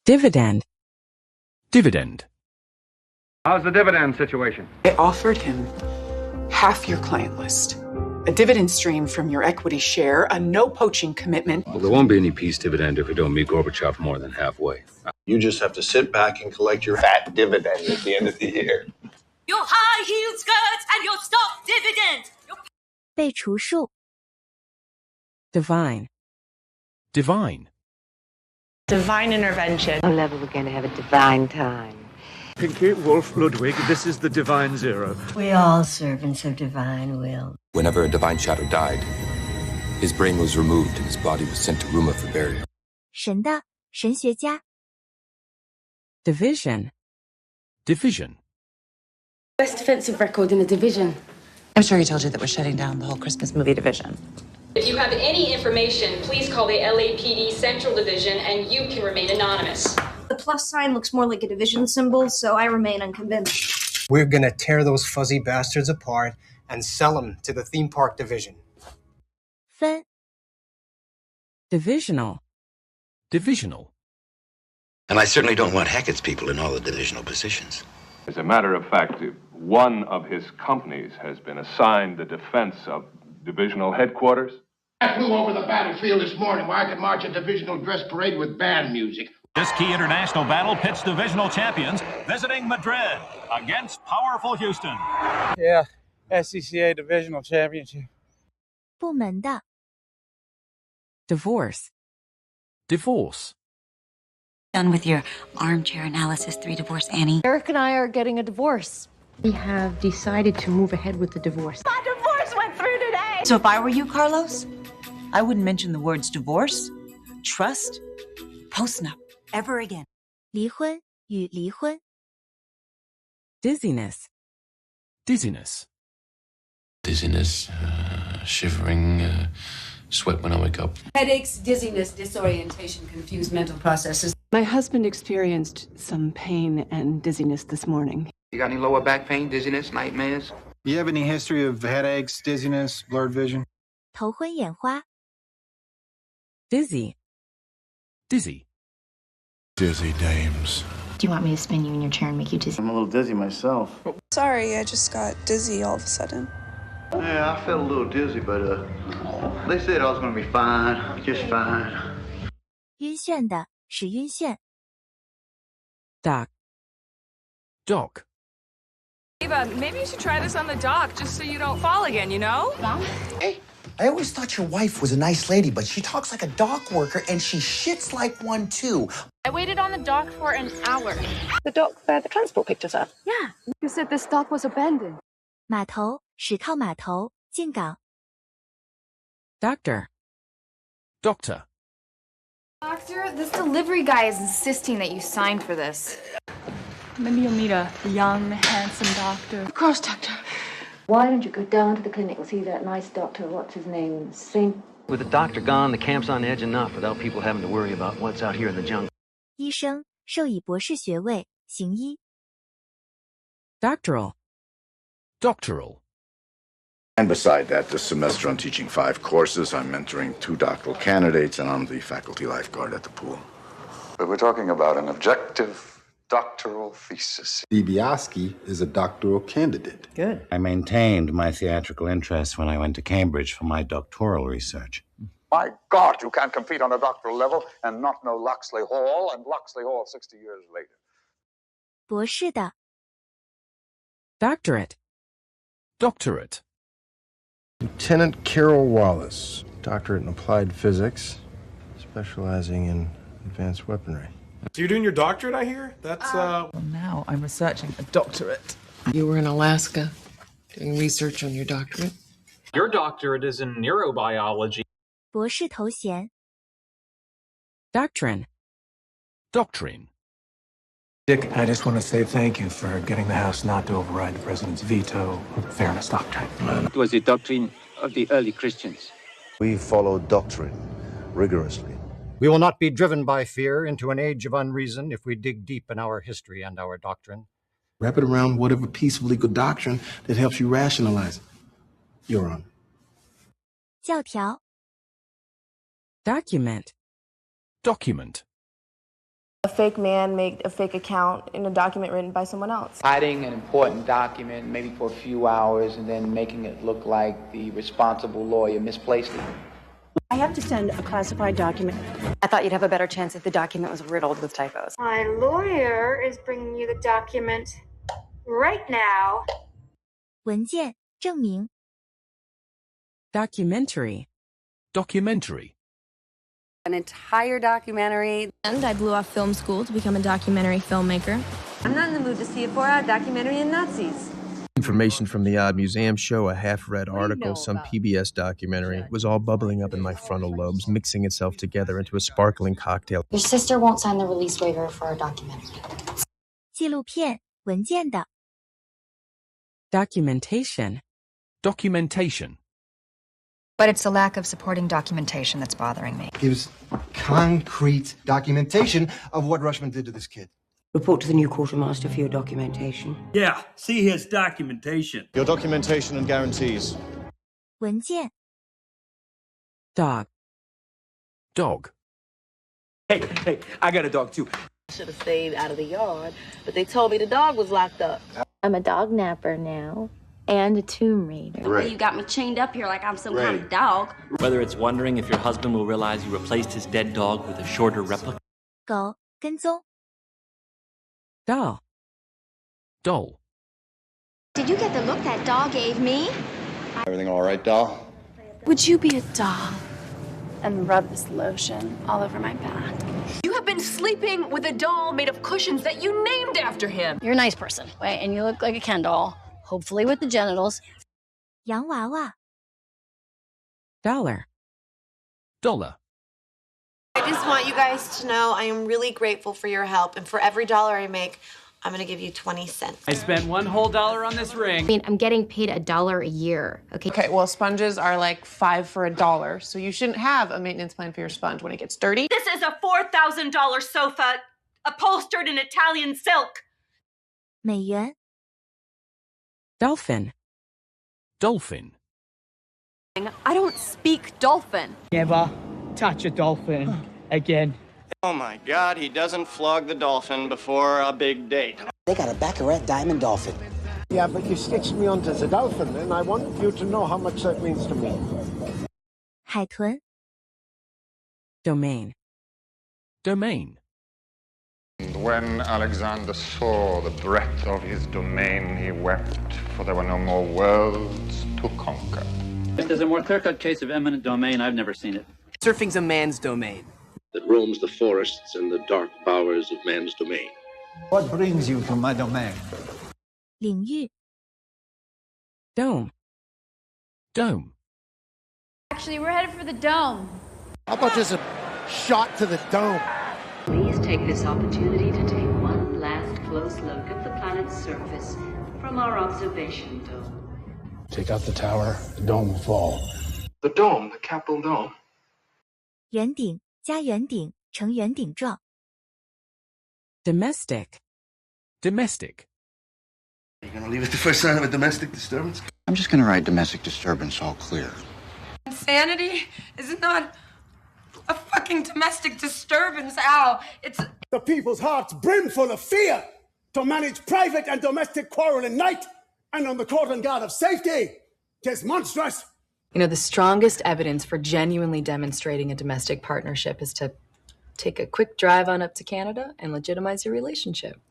Dividend. Dividend. How's the dividend situation? I offered him half your client list, a dividend stream from your equity share, a no poaching commitment. Well, there won't be any peace dividend if we don't meet Gorbachev more than halfway. You just have to sit back and collect your fat dividend at the end of the year. Your high-heeled skirts and your stock dividend. 被除数 Divine. Divine. Divine intervention. Oh, Level, we're going to have a divine time. Pinky, Wolf, Ludwig, this is the Divine Zero. We all servants of divine will. Whenever a divine shadow died, his brain was removed and his body was sent to Ruma for burial. 神的神学家 Division. Division. Best defensive record in the division. I'm sure he told you that we're shutting down the whole Christmas movie division. If you have any information, please call the LAPD Central Division and you can remain anonymous. The plus sign looks more like a division symbol, so I remain unconvinced. We're gonna tear those fuzzy bastards apart and sell them to the theme park division. 分 Divisional. Divisional. And I certainly don't want Hackett's people in all the divisional positions. As a matter of fact, one of his companies has been assigned the defense of divisional headquarters. I flew over the battlefield this morning where I could march a divisional dress parade with band music. This key international battle pits divisional champions visiting Madrid against powerful Houston. Yeah, SCCA divisional championship. 部门的 Divorce. Divorce. Done with your armchair analysis 3 divorce, Annie. Eric and I are getting a divorce. We have decided to move ahead with the divorce. My divorce went through today! So if I were you, Carlos, I wouldn't mention the words divorce, trust, postnup ever again. 离婚与离婚 Dizziness. Dizziness. Dizziness, shivering, sweat when I wake up. Headaches, dizziness, disorientation, confused mental processes. My husband experienced some pain and dizziness this morning. You got any lower back pain, dizziness, nightmares? You have any history of headaches, dizziness, blurred vision? 头昏眼花 Dizzy. Dizzy. Dizzy dames. Do you want me to spin you in your chair and make you dizzy? I'm a little dizzy myself. Sorry, I just got dizzy all of a sudden. Yeah, I felt a little dizzy, but they said I was going to be fine, just fine. 晕眩的使晕眩 Dock. Dock. Eva, maybe you should try this on the dock just so you don't fall again, you know? Mom? Hey, I always thought your wife was a nice lady, but she talks like a dock worker and she shits like one too. I waited on the dock for an hour. The dock where the transport picked us up. Yeah, you said this dock was abandoned. 码头驶靠码头进港 Doctor. Doctor. Doctor, this delivery guy is insisting that you sign for this. Maybe you'll meet a young, handsome doctor. Of course, doctor. Why don't you go down to the clinic and see that nice doctor, what's his name, Saint... With the doctor gone, the camp's on edge enough without people having to worry about what's out here in the jungle. 医生授以博士学位行医 Doctoral. Doctoral. And beside that, this semester I'm teaching 5 courses, I'm mentoring 2 doctoral candidates, and I'm the faculty lifeguard at the pool. But we're talking about an objective doctoral thesis. DiBiase is a doctoral candidate. Good. I maintained my theatrical interest when I went to Cambridge for my doctoral research. My God, you can't compete on a doctoral level and not know Loxley Hall and Loxley Hall 60 years later. 博士的 Doctorate. Doctorate. Lieutenant Carol Wallace, doctorate in applied physics, specializing in advanced weaponry. So you're doing your doctorate, I hear? That's, Well, now I'm researching a doctorate. You were in Alaska doing research on your doctorate? Your doctorate is in neurobiology. 博士头衔 Doctrine. Doctrine. Dick, I just want to say thank you for getting the House not to override the president's veto of the fairness doctrine. It was the doctrine of the early Christians. We follow doctrine rigorously. We will not be driven by fear into an age of unreason if we dig deep in our history and our doctrine. Wrap it around whatever piece of legal doctrine that helps you rationalize it. Your Honor. 教条 Document. Document. A fake man made a fake account in a document written by someone else. Hiding an important document, maybe for a few hours, and then making it look like the responsible lawyer misplaced it. I have to send a classified document. I thought you'd have a better chance if the document was riddled with typos. My lawyer is bringing you the document right now. 文件证明 Documentary. Documentary. An entire documentary. And I blew off film school to become a documentary filmmaker. I'm not in the mood to see a 4-hour documentary on Nazis. Information from the Odd Museum show, a half-read article, some PBS documentary, was all bubbling up in my frontal lobes, mixing itself together into a sparkling cocktail. Your sister won't sign the release waiver for our documentary. 纪录片文件的 Documentation. Documentation. But it's the lack of supporting documentation that's bothering me. Gives concrete documentation of what Rushman did to this kid. Report to the new quartermaster for your documentation. Yeah, see his documentation. Your documentation and guarantees. 文件 Dog. Dog. Hey, I got a dog too. Should have stayed out of the yard, but they told me the dog was locked up. I'm a dog napper now. And a tomb raider. Right. You got me chained up here like I'm some kind of dog. Whether it's wondering if your husband will realize you replaced his dead dog with a shorter replica. 狗跟踪 Doll. Doll. Did you get the look that dog gave me? Everything all right, doll? Would you be a doll and rub this lotion all over my back? You have been sleeping with a doll made of cushions that you named after him. You're a nice person, right? And you look like a Ken doll, hopefully with the genitals. 洋娃娃 Dollar. Dollar. I just want you guys to know I am really grateful for your help, and for every dollar I make, I'm gonna give you 20 cents. I spent $1 whole on this ring. I mean, I'm getting paid $1 a year, okay? Okay, well, sponges are like $5 for $1, so you shouldn't have a maintenance plan for your sponge when it gets dirty. This is a $4,000 sofa upholstered in Italian silk. 美元 Dolphin. Dolphin. I don't speak dolphin. Never touch a dolphin again. Oh my God, he doesn't flog the dolphin before a big date. They got a Baccarat diamond dolphin. Yeah, but you stitched me onto the dolphin, and I want you to know how much that means to me. 海豚 Domain. Domain. And when Alexander saw the breadth of his domain, he wept, for there were no more worlds to conquer. If there's a more clear-cut case of eminent domain, I've never seen it. Surfing's a man's domain. That roams the forests and the dark bowers of man's domain. What brings you to my domain? 领域 Dome. Dome. Actually, we're headed for the dome. How about just a shot to the dome? Please take this opportunity to take one last close look at the planet's surface from our observation dome. Take out the tower, the dome will fall. The dome, the Capitol dome. 圆顶加圆顶呈圆顶状 Domestic. Domestic. Are you gonna leave it the first sign of a domestic disturbance? I'm just gonna write domestic disturbance all clear. Insanity is not a fucking domestic disturbance, Al. It's The people's hearts brimful of fear to manage private and domestic quarrel in night and on the court and guard of safety. 'Tis monstrous. You know, the strongest evidence for genuinely demonstrating a domestic partnership is to take a quick drive on up to Canada and legitimize your relationship.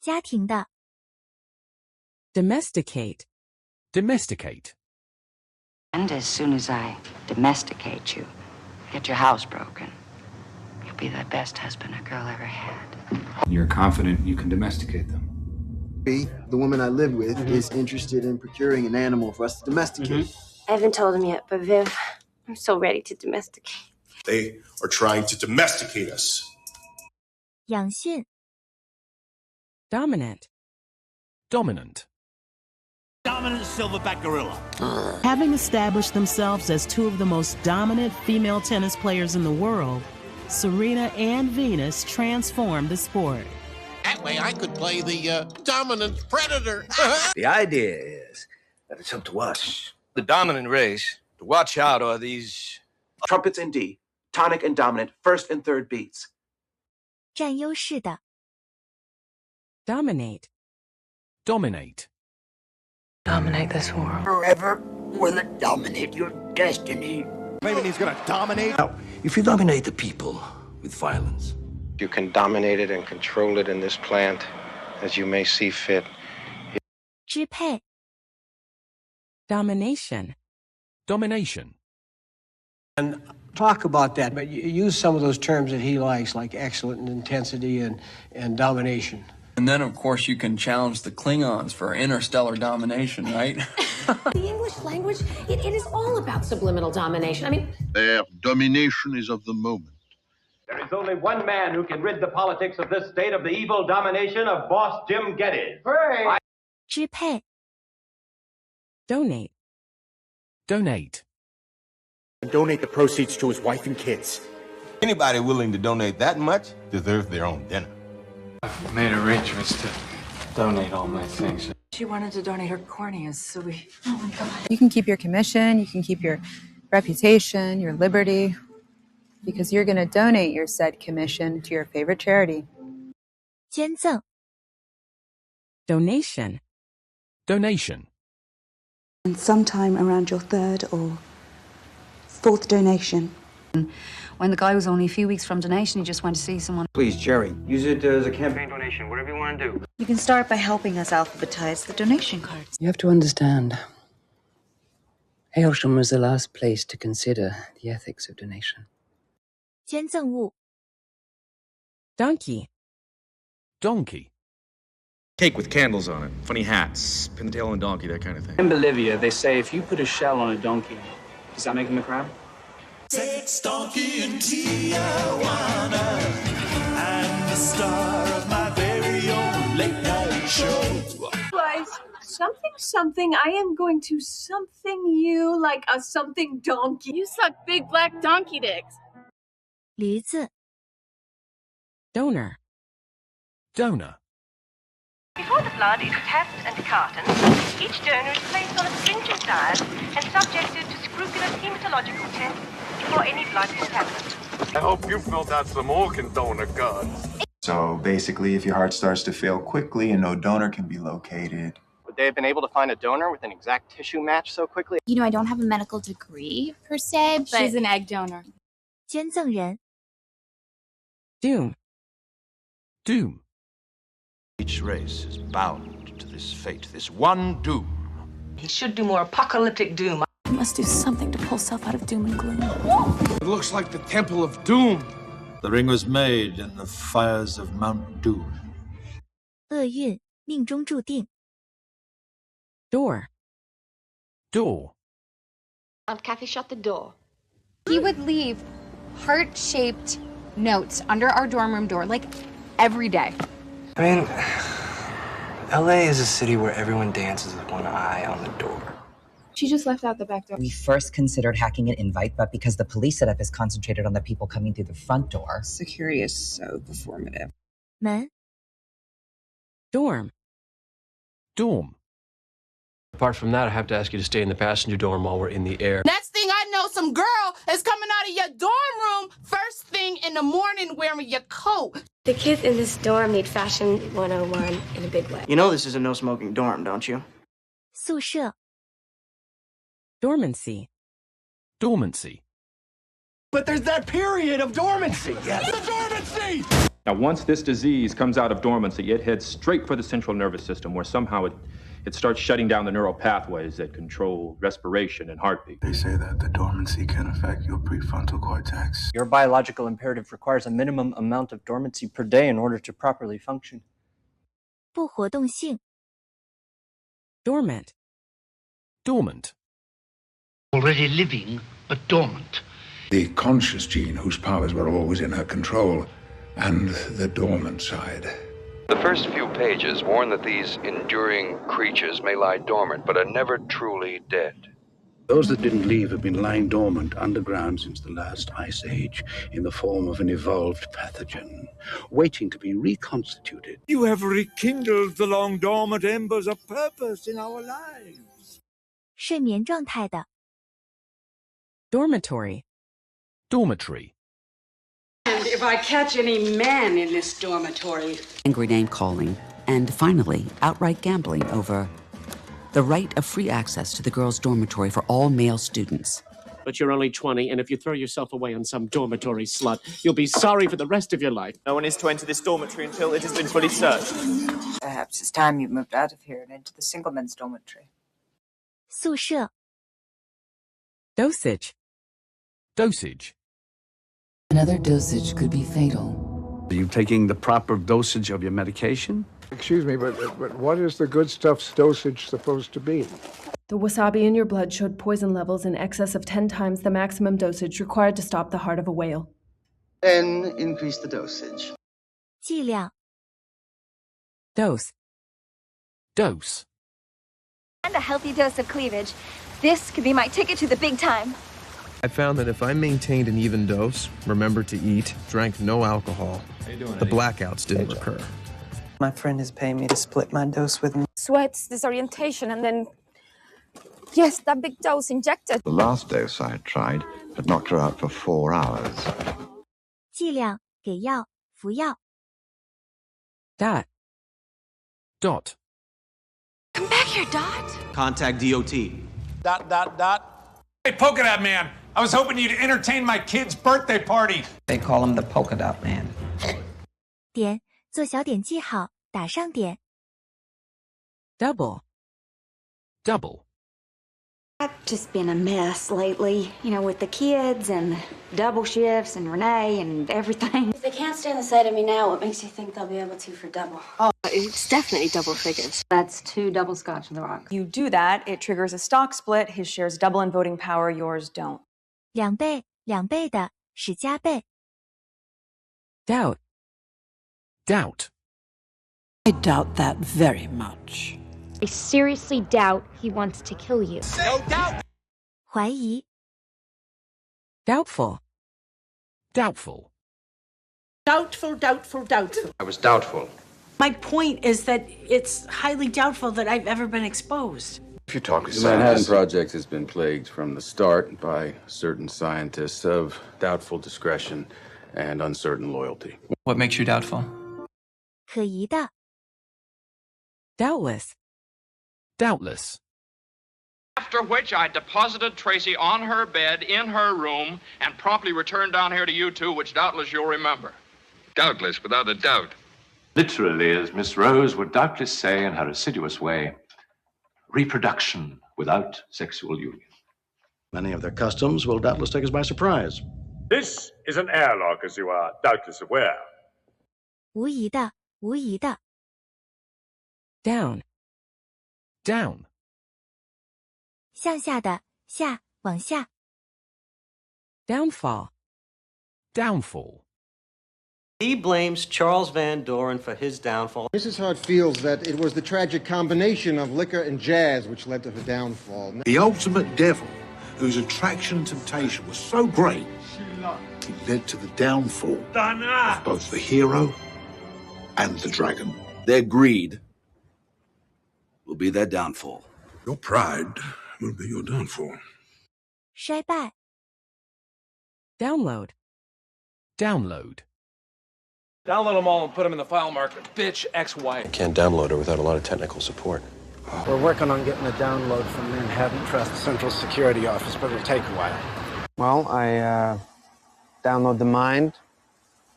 家庭的 Domesticate. Domesticate. And as soon as I domesticate you, get your house broken, you'll be the best husband a girl ever had. You're confident you can domesticate them. The woman I live with is interested in procuring an animal for us to domesticate. I haven't told him yet, but Viv, I'm so ready to domesticate. They are trying to domesticate us. 养训 Dominant. Dominant. Dominant silverback gorilla. Having established themselves as two of the most dominant female tennis players in the world, Serena and Venus transformed the sport. That way I could play the dominant predator. The idea is that it's up to us, the dominant race, to watch out are these Trumpets in D, tonic and dominant, first and third beats. 占优势的。Dominate. Dominate. Dominate this world. Forever will it dominate your destiny. Maybe he's gonna dominate. Now, if you dominate the people with violence, You can dominate it and control it in this plant as you may see fit. 支配。Domination. Domination. And talk about that, but use some of those terms that he likes, like excellent and intensity and domination. And then, of course, you can challenge the Klingons for interstellar domination, right? The English language, it is all about subliminal domination. I mean, Their domination is of the moment. There is only one man who can rid the politics of this state of the evil domination of boss Jim Geddes. Hooray! 支配。Donate. Donate. Donate the proceeds to his wife and kids. Anybody willing to donate that much deserves their own dinner. I've made arrangements to donate all my things. She wanted to donate her corneas, so we... oh my God. You can keep your commission, you can keep your reputation, your liberty, because you're going to donate your said commission to your favorite charity. 捐赠。Donation. Donation. And sometime around your third or fourth donation. When the guy was only a few weeks from donation, he just went to see someone. please, Jerry, use it as a campaign Donation, whatever you want to do. You can start by helping us alphabetize the donation cards. You have to understand, Hailsham was the last place to consider the ethics of donation. 捐赠物。Donkey. Donkey. Cake with candles on it, funny hats, pin the tail on a donkey, that kind of thing. In Bolivia, they say if you put a shell on a donkey, does that make him a crab? Sex donkey in Tijuana. I'm the star of my very own late night show. Guys, something, I am going to something you like a something donkey. You suck big black donkey dicks. 驴子。Donor. Donor. Before the blood is tapped and cartoned, each donor is placed on a stringent diet and subjected to scrupulous hematological tests before any blood contaminants. I hope you filled out some organ donor cards. So basically, if your heart starts to fail quickly and no donor can be located. Would they have been able to find a donor with an exact tissue match so quickly? You know, I don't have a medical degree per se, but she's an egg donor. 捐赠人。Doom. Doom. Each race is bound to this fate, this one doom. He should do more apocalyptic doom. You must do something to pull self out of doom and gloom. It looks like the Temple of Doom. The ring was made in the fires of Mount Doom. 厄运，命中注定。Door. Door. Aunt Kathy shut the door. He would leave heart-shaped notes under our dorm room door, like every day. I mean, LA is a city where everyone dances with one eye on the door. She just left out the back door. We first considered hacking an invite, but because the police setup is concentrated on the people coming through the front door. Security is so performative. 门。Dorm. Dorm. Apart from that, I have to ask you to stay in the passenger dorm while we're in the air. Next thing I know, some girl is coming out of your dorm room first thing in the morning wearing your coat. The kids in this dorm need fashion 101 in a big way. You know this is a no-smoking dorm, don't you? 宿舍。Dormancy. Dormancy. But there's that period of dormancy. Yes. The dormancy! Now, once this disease comes out of dormancy, it heads straight for the central nervous system, where somehow it starts shutting down the neural pathways that control respiration and heartbeat. They say that the dormancy can affect your prefrontal cortex. Your biological imperative requires a minimum amount of dormancy per day in order to properly function. 不活动性。Dormant. Dormant. Already living, but dormant. The conscious gene, whose powers were always in her control, and the dormant side. The first few pages warn that these enduring creatures may lie dormant, but are never truly dead. Those that didn't leave have been lying dormant underground since the last ice age in the form of an evolved pathogen, waiting to be reconstituted. You have rekindled the long dormant embers of purpose in our lives. 睡眠状态的。Dormitory. Dormitory. And if I catch any men in this dormitory. Angry name calling, and finally, outright gambling over the right of free access to the girls' dormitory for all male students. But you're only 20, and if you throw yourself away on some dormitory slut, you'll be sorry for the rest of your life. No one is to enter this dormitory until it has been fully searched. Perhaps it's time you moved out of here and into the single men's dormitory. 宿舍 Dosage. Dosage. Another dosage could be fatal. Are you taking the proper dosage of your medication? Excuse me, but what is the good stuff's dosage supposed to be? The wasabi in your blood showed poison levels in excess of 10 times the maximum dosage required to stop the heart of a whale. Then increase the dosage. 剂量 Dose. Dose. And a healthy dose of cleavage. This could be my ticket to the big time. I found that if I maintained an even dose, remembered to eat, drank no alcohol, the blackouts didn't recur. My friend is paying me to split my dose with him. Sweats, disorientation, and then, yes, that big dose injected. The last dose I had tried had knocked her out for 4 hours. 剂量给药服药 Dot. Dot. Come back here, Dot. Contact DOT. ... Hey, Polka Dot Man, I was hoping you'd entertain my kid's birthday party. They call him the Polka Dot Man. 点做小点记号打上点 Double. Double. I've just been a mess lately, with the kids and double shifts and Renee and everything. If they can't stand the sight of me now, what makes you think they'll be able to for double? Oh, it's definitely double figures. That's 2 double scotch in the rock. You do that, it triggers a stock split. His shares double in voting power, yours don't. 2倍2倍的是加倍 Doubt. Doubt. I doubt that very much. I seriously doubt he wants to kill you. No doubt. 怀疑 Doubtful. Doubtful. Doubtful. I was doubtful. My point is that it's highly doubtful that I've ever been exposed. If you talk with The Manhattan Project has been plagued from the start by certain scientists of doubtful discretion and uncertain loyalty. What makes you doubtful? 可疑的 Doubtless. Doubtless. After which I deposited Tracy on her bed in her room and promptly returned down here to you two, which doubtless you'll remember. Doubtless, without a doubt. Literally, as Miss Rose would doubtless say in her assiduous way, reproduction without sexual union. Many of their customs will doubtless take us by surprise. This is an airlock, as you are doubtless aware. 无疑的无疑的 Down. Down. 向下的下往下 Downfall. Downfall. He blames Charles Van Doren for his downfall. Mrs. Hart feels that it was the tragic combination of liquor and jazz which led to her downfall. The ultimate devil, whose attraction and temptation was so great, it led to the downfall of both the hero and the dragon. Their greed will be their downfall. Your pride will be your downfall. 衰败 Download. Download. Download them all and put them in the file marker. Bitch, ex-wife. I can't download her without a lot of technical support. We're working on getting a download from Manhattan Trust Central Security Office, but it'll take a while. Well, I download the mind,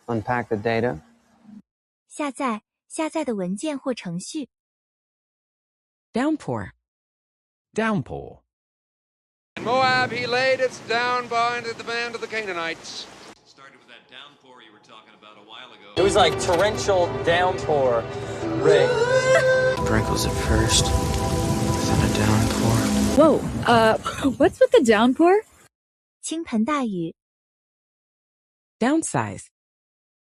unpack the data. 下载的文件或程序 Downpour. Downpour. In Moab, he laid its downpour into the band of the Canaanites. Started with that downpour you were talking about a while ago. It was like torrential downpour rain. Sprinkles at first, then a downpour. Whoa, what's with the downpour? 倾盆大雨 Downsize.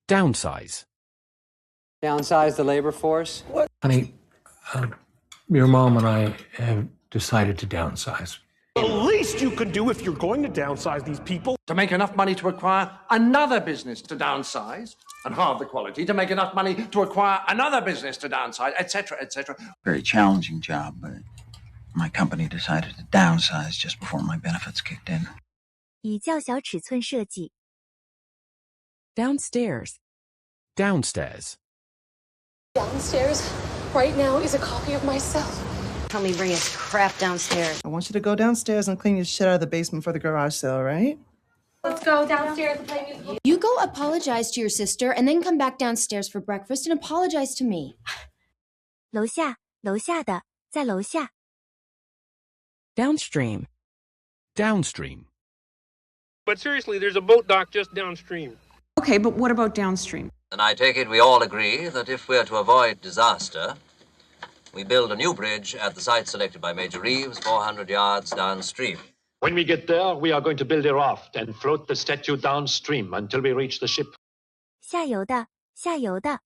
Downsize. Downsize the labor force? What? Honey, your mom and I have decided to downsize. The least you can do if you're going to downsize these people... To make enough money to acquire another business to downsize and halve the quality, to make enough money to acquire another business to downsize, etc., etc. Very challenging job, but my company decided to downsize just before my benefits kicked in. 以较小尺寸设计 Downstairs. Downstairs. Downstairs right now is a copy of myself. Tell me bring his crap downstairs. I want you to go downstairs and clean your shit out of the basement for the garage sale, right? Let's go downstairs and play musical. You go apologize to your sister and then come back downstairs for breakfast and apologize to me. 楼下，楼下的，在楼下。Downstream. Downstream. But seriously, there's a boat dock just downstream. Okay, but what about downstream? And I take it we all agree that if we're to avoid disaster, we build a new bridge at the site selected by Major Reeves, 400 yards downstream. When we get there, we are going to build a raft and float the statue downstream until we reach the ship. 下游的，下游的。